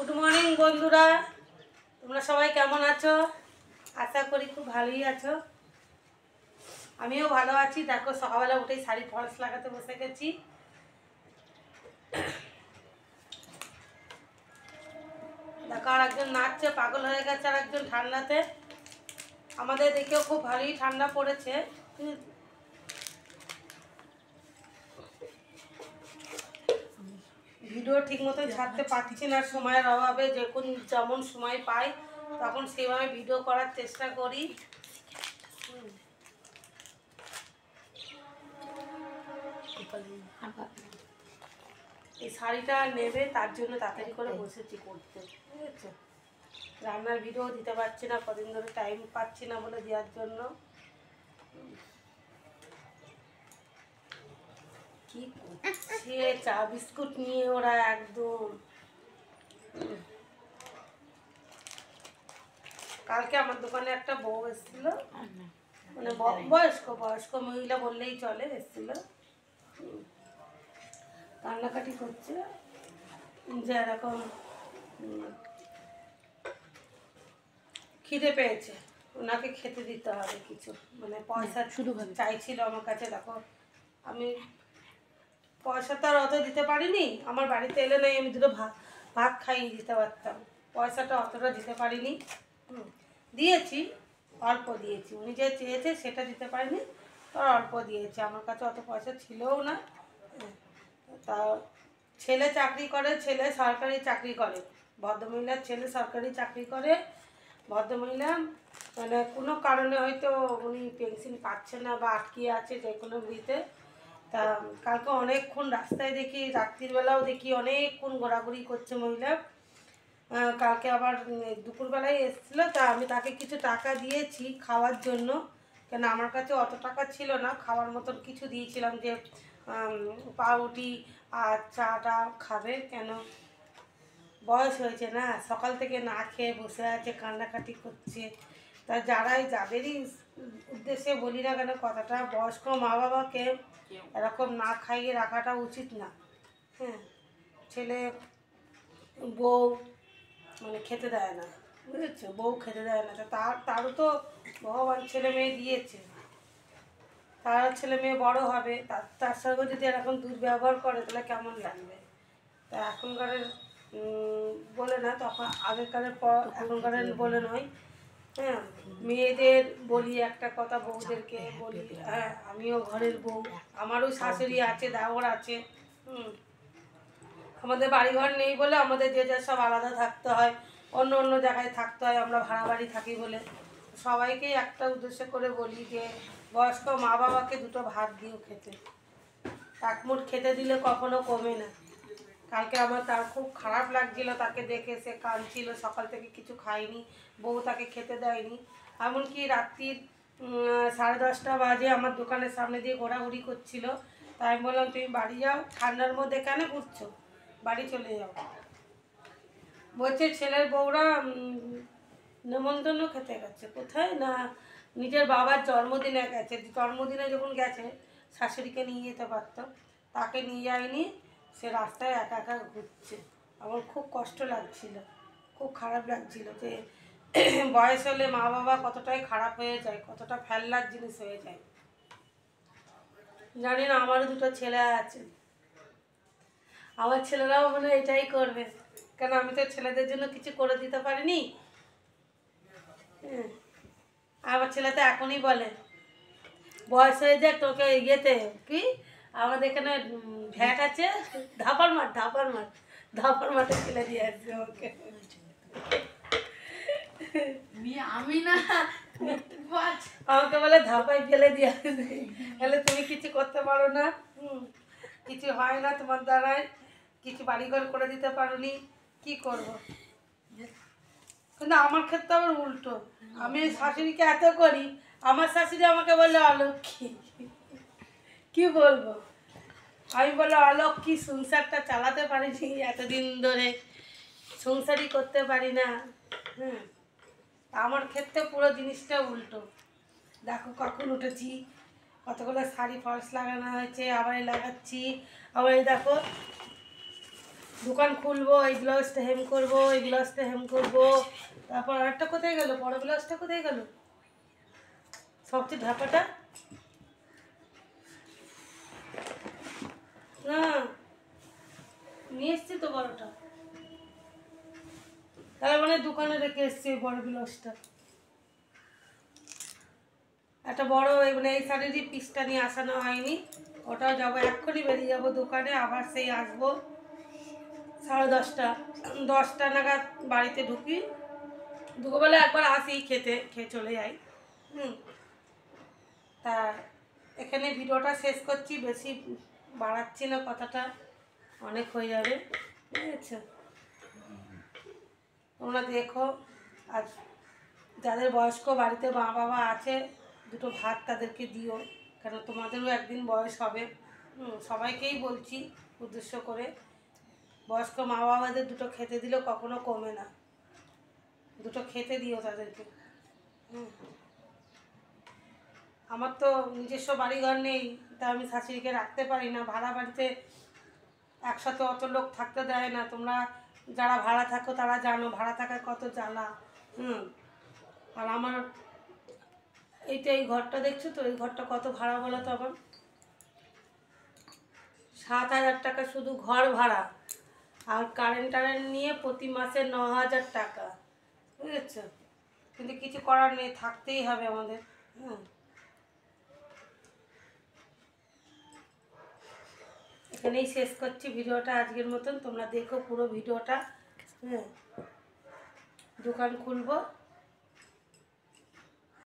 Good morning বন্ধুরা, তোমরা সবাই কেমন আছো? আশা করি খুব ভালোই আছো। আমিও ভালো আছি। দেখো সকালবেলা উঠেই শাড়ি ফলস লাগাতে বসে গেছি। দেখো আর একজন নাচছে, পাগল হয়ে গেছে আর একজন ঠান্ডাতে। আমাদের দেখেও খুব ভালোই ঠান্ডা পড়েছে। ভিডিও ঠিক মতো ছাড়তে পারছি না সময়ের অভাবে। যখন যেমন সময় পাই তখন সেভাবে ভিডিও করার চেষ্টা করি। এই শাড়িটা নেবে তার জন্য তাড়াতাড়ি করে বসেছি করতে, বুঝেছো? রান্নার ভিডিও দিতে পারছি না, কদিন ধরে টাইম পাচ্ছি না বলে দেওয়ার জন্য। কি করছে চা বিস্কুট নিয়ে ওরা একদম। কালকে আমার দোকানে একটা বউ এসেছিল, মানে বয়স্ক মহিলা বললেই চলে, এসেছিল। কান্নাকাটি করছে যে এরকম খিদে পেয়েছে, ওনাকে খেতে দিতে হবে কিছু, মানে পয়সা শুরু চাইছিল আমার কাছে। দেখো আমি পয়সা তো আর অত দিতে পারিনি, আমার বাড়িতে এলে নাই আমি দুটো ভাত খাইয়ে দিতে পারতাম, পয়সাটা অতটা দিতে পারিনি। দিয়েছি, অল্প দিয়েছি, উনি যে চেয়েছে সেটা দিতে পারিনি, আর অল্প দিয়েছি। আমার কাছে অত পয়সা ছিলও না। তা ছেলে চাকরি করে, ছেলে সরকারি চাকরি করে, ভদ্রমহিলার ছেলে সরকারি চাকরি করে। ভদ্রমহিলা মানে কোনো কারণে হয়তো উনি পেনশন পাচ্ছেন না বা আটকে আছে যে কোনো বিয়েতে। তা কালকে অনেকক্ষণ রাস্তায় দেখি, রাত্রিবেলাও দেখি অনেকক্ষণ ঘোরাঘুরি করছে মহিলা। কালকে আবার দুপুরবেলায় এসেছিলো, তা আমি তাকে কিছু টাকা দিয়েছি খাওয়ার জন্য, কেন আমার কাছে অত টাকা ছিল না। খাওয়ার মতন কিছু দিয়েছিলাম যে পাউরুটি আর চাটা খাবে, কেন বয়স হয়েছে না, সকাল থেকে না খেয়ে বসে আছে, কান্নাকাটি করছে। তা যাদেরই উদ্দেশ্যে বলি না কেন কথাটা, বয়স্ক মা বাবাকে এরকম না খাইয়ে রাখাটা উচিত না। হ্যাঁ, ছেলে বউ মানে খেতে দেয় না, বুঝেছো? বউ খেতে দেয় না, তারও তো ভগবান ছেলে মেয়ে দিয়েছে, তার ছেলে মেয়ে বড় হবে, তার সঙ্গে যদি এরকম দুর্ব্যবহার করে তাহলে কেমন লাগবে? তা এখনকারের বলে না, তখন আগেকারের এখনকারের বলে নয়। হ্যাঁ, মেয়েদের বলি একটা কথা, বউদেরকে বলি। হ্যাঁ, আমিও ঘরের বউ, আমারও শাশুড়ি আছে, দেওর আছে। আমাদের বাড়িঘর নেই বলে আমাদের যে যা সব আলাদা থাকতে হয়, অন্য অন্য জায়গায় থাকতে হয়, আমরা ভাড়া বাড়ি থাকি বলে। সবাইকেই একটা উদ্দেশ্য করে বলি যে বয়স্ক মা বাবাকে দুটো ভাত দিও খেতে, এক মুঠ খেতে দিলে কখনো কমে না। কালকে আমার তার খুব খারাপ লাগছিল, তাকে দেখে সে কাঁদছিল, সকাল থেকে কিছু খায়নি, বউ তাকে খেতে দেয়নি। এমনকি রাত্রির 10:30 বাজে আমার দোকানের সামনে দিয়ে ঘোরাঘুরি করছিল। তাই আমি বললাম তুমি বাড়ি যাও, ঠান্ডার মধ্যে কেন ঘুরছো, বাড়ি চলে যাও। বলছে ছেলের বউরা নেমন্তন্ন খেতে গেছে, কোথায় না নিজের বাবার জন্মদিনে গেছে। জন্মদিনে যখন গেছে শাশুড়িকে নিয়ে যেতে পারতো, তাকে নিয়ে যায়নি, সে রাস্তায় একা একা ঘুরছে। আমার খুব কষ্ট লাগছিল, খুব খারাপ লাগছিল যে বয়স হলে মা বাবা কতটাই খারাপ হয়ে যায়, কতটা ফেলনার জিনিস হয়ে যায়। জানি না, আমারও দুটো ছেলে আছে, আমার ছেলেরাও মনে হয় এটাই করবে, কেন আমি তো ছেলেদের জন্য কিছু করে দিতে পারিনি। আমার ছেলে তো এখনই বলে বয়স হয়ে যায় তোকে ইয়েতে কি আমাদের এখানে ভ্যাট আছে, ধাপার মাঠে ফেলে দিয়ে আসবে ওকে। আমি না আমাকে বলে ধাপায় ফেলে দিয়ে আসবে, তাহলে তুমি কিছু করতে পারো না, কিছু হয় না তোমার দ্বারায়, কিছু বাড়িঘর করে দিতে পারোনি, কি করব? কিন্তু আমার ক্ষেত্রে আবার উল্টো, আমি শাশুড়িকে এত করি, আমার শাশুড়ি আমাকে বলে অলক্ষী। কি বলবো, আমি বলে অলক্ষী, সংসারটা চালাতে পারিনি এতদিন ধরে, সংসারই করতে পারি না। আমার ক্ষেত্রে পুরো জিনিসটা উল্টো। দেখো কখন উঠেছি, কতগুলো শাড়ি ফলস লাগানো হয়েছে, আবার লাগাচ্ছি, আবার দেখো দোকান খুলবো, এই ব্লাউজটা হেম করবো, এই ব্লাউজটা হেম করবো, তারপর আরেকটা কোথায় গেল, বড় ব্লাউজটা কোথায় গেল, সবচেয়ে ঢাকাটা না নিয়ে এসছি তো বড়টা, তার মানে দোকানে রেখে এসছি ওই বড় ব্লাউজটা। একটা বড় মানে এই শাড়িরই পিসটা নিয়ে আসানো হয়নি, ওটাও যাবো, এক্ষুনি বেরিয়ে যাবো দোকানে, আবার সেই আসবো 10:30 10টা নাগাদ বাড়িতে ঢুকি, দুপুরবেলা একবার আসি খেয়ে চলে যাই। তা এখানে ভিডিওটা শেষ করছি, বেশি বাড়াচ্ছি না, কথাটা অনেক হয়ে যাবে, বুঝেছো? তোমরা দেখো, আর যাদের বয়স্ক বাড়িতে মা বাবা আছে দুটো ভাত তাদেরকে দিও, কেন তোমাদেরও একদিন বয়স হবে। সবাইকেই বলছি উদ্দেশ্য করে, বয়স্ক মা বাবাদের দুটো খেতে দিলেও কখনো কমে না, দুটো খেতে দিও তাদেরকে। আমার তো নিজস্ব বাড়িঘর নেই, তা আমি শাশুড়িকে রাখতে পারি না, ভাড়া বাড়িতে একসাথে অত লোক থাকতে দেয় না, তোমরা যারা ভাড়া থাকো তারা জানো ভাড়া থাকার কত জ্বালা। আর আমার এইটা এই ঘরটা দেখছো তো, এই ঘরটা কত ভাড়া বলো তো, আমার 7,000 টাকা শুধু ঘর ভাড়া, আর কারেন্ট নিয়ে প্রতি মাসে 9,000 টাকা, বুঝেছ? কিন্তু কিছু করার নেই, থাকতেই হবে আমাদের। এখানেই শেষ করছি ভিডিওটা আজকের মতন, তোমরা দেখো পুরো ভিডিওটা। দোকান খুলবো।